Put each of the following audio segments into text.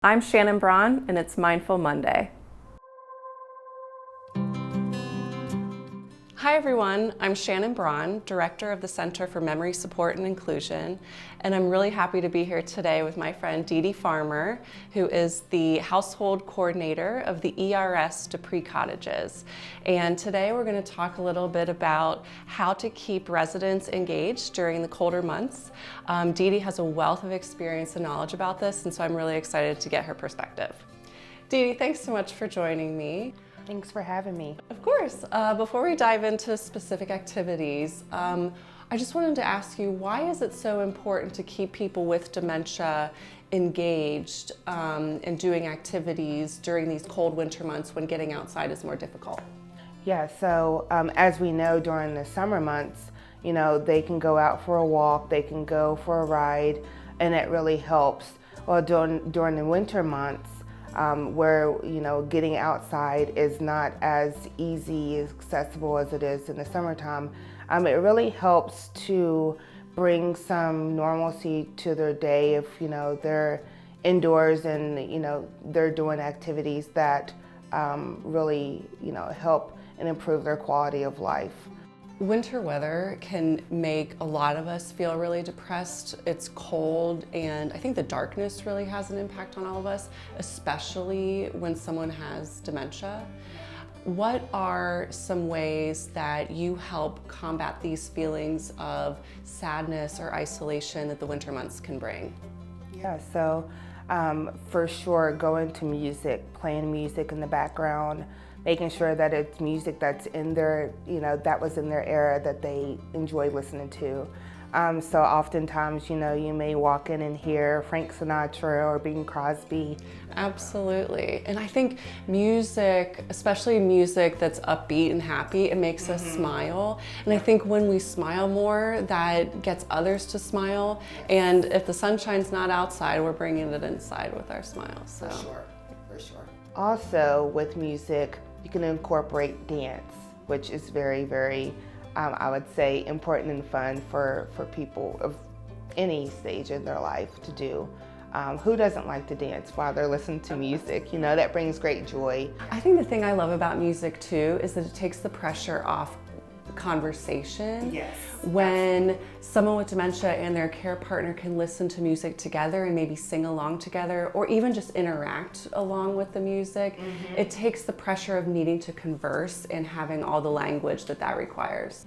I'm Shannon Braun, and it's Mindful Monday. Hi everyone, I'm Shannon Braun, Director of the Center for Memory Support and Inclusion, and I'm really happy to be here today with my friend Dee Farmer, who is the Household Coordinator of the ERS Deupree Cottages. And today we're going to talk a little bit about how to keep residents engaged during the colder months. Dee has a wealth of experience and knowledge about this, and so I'm really excited to get her perspective. Dee, thanks so much for joining me. Thanks for having me. Of course. Before we dive into specific activities, I just wanted to ask you, why is it so important to keep people with dementia engaged in doing activities during these cold winter months when getting outside is more difficult? Yeah, so as we know, during the summer months, they can go out for a walk, they can go for a ride, and it really helps. Well, during the winter months, where getting outside is not as easy, accessible as it is in the summertime, it really helps to bring some normalcy to their day if they're indoors and they're doing activities that really help and improve their quality of life. Winter weather can make a lot of us feel really depressed. It's cold, and I think the darkness really has an impact on all of us, especially when someone has dementia. What are some ways that you help combat these feelings of sadness or isolation that the winter months can bring? Yeah, so for sure, going to music, playing music in the background, making sure that it's music that's in their, that was in their era that they enjoy listening to. So oftentimes, you may walk in and hear Frank Sinatra or Bing Crosby. Absolutely. And I think music, especially music that's upbeat and happy, it makes us smile. And I think when we smile more, that gets others to smile. And if the sunshine's not outside, we're bringing it inside with our smiles. So. For sure. Also, with music, you can incorporate dance, which is very, very, I would say, important and fun for people of any stage in their life to do. Who doesn't like to dance while they're listening to music? That brings great joy. I think the thing I love about music too is that it takes the pressure off conversation. Yes. When someone with dementia and their care partner can listen to music together and maybe sing along together, or even just interact along with the music, it takes the pressure of needing to converse and having all the language that requires.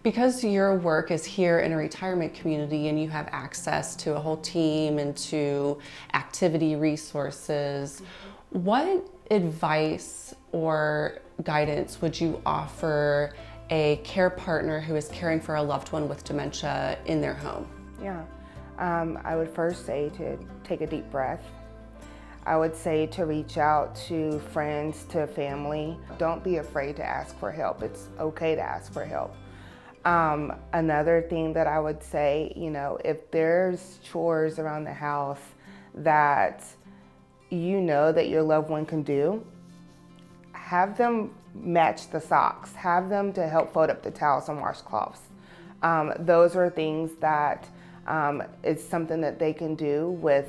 Because your work is here in a retirement community and you have access to a whole team and to activity resources, what advice or guidance would you offer a care partner who is caring for a loved one with dementia in their home? Yeah, I would first say to take a deep breath. I would say to reach out to friends, to family. Don't be afraid to ask for help. It's okay to ask for help. Another thing that I would say, if there's chores around the house that that your loved one can do, have them match the socks. Have them to help fold up the towels and washcloths. Those are things that it's something that they can do with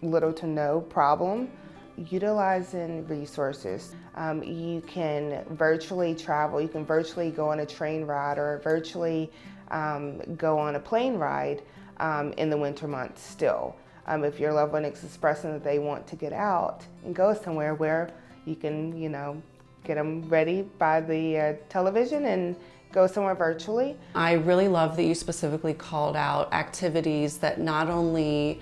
little to no problem. Utilizing resources. You can virtually travel. You can virtually go on a train ride or virtually go on a plane ride in the winter months still. If your loved one is expressing that they want to get out and go somewhere where you can, get them ready by the television and go somewhere virtually. I really love that you specifically called out activities that not only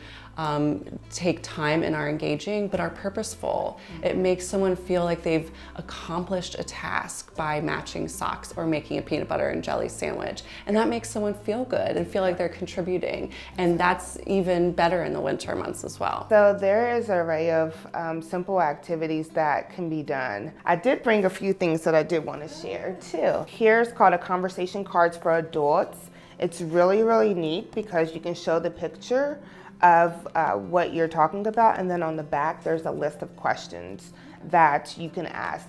take time and are engaging, but are purposeful. It makes someone feel like they've accomplished a task by matching socks or making a peanut butter and jelly sandwich. And that makes someone feel good and feel like they're contributing. And that's even better in the winter months as well. So there is an array of simple activities that can be done. I did bring a few things that I did want to share too. Here's called a conversation cards for adults. It's really, really neat because you can show the picture of what you're talking about, and then on the back there's a list of questions that you can ask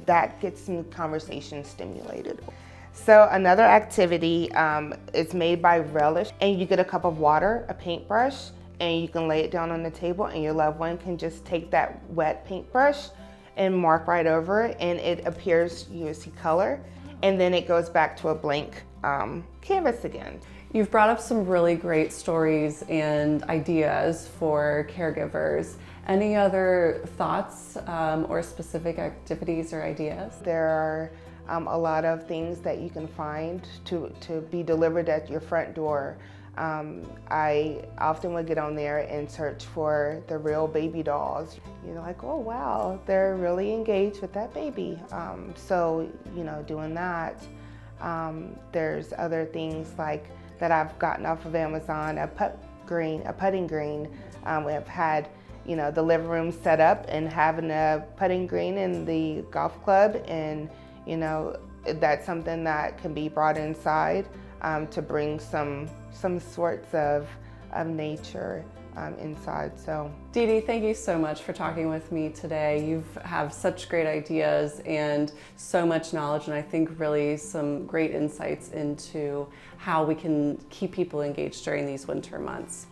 that gets some conversation stimulated. So another activity is made by Relish, and you get a cup of water, a paintbrush, and you can lay it down on the table, and your loved one can just take that wet paintbrush and mark right over it, and it appears, you see color, and then it goes back to a blank canvas again. You've brought up some really great stories and ideas for caregivers. Any other thoughts or specific activities or ideas? There are a lot of things that you can find to be delivered at your front door. I often would get on there and search for the real baby dolls. You're like, oh wow, they're really engaged with that baby. So, you know, doing that. There's other things like that I've gotten off of Amazon, a putting green. We have had, you know, the living room set up and having a putting green in the golf club, and you know, that's something that can be brought inside to bring some sorts of nature inside. So, Dee Dee, thank you so much for talking with me today. You have such great ideas and so much knowledge, and I think really some great insights into how we can keep people engaged during these winter months.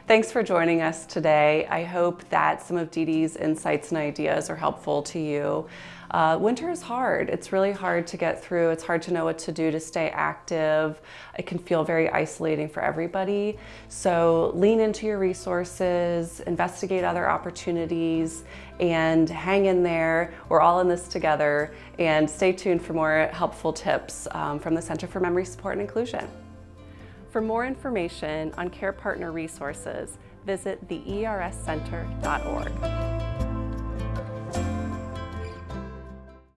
Thanks for joining us today. I hope that some of Dee Dee's insights and ideas are helpful to you. Winter is hard. It's really hard to get through. It's hard to know what to do to stay active. It can feel very isolating for everybody. So lean into your resources, investigate other opportunities, and hang in there. We're all in this together. And stay tuned for more helpful tips from the Center for Memory Support and Inclusion. For more information on Care Partner resources, visit theerscenter.org.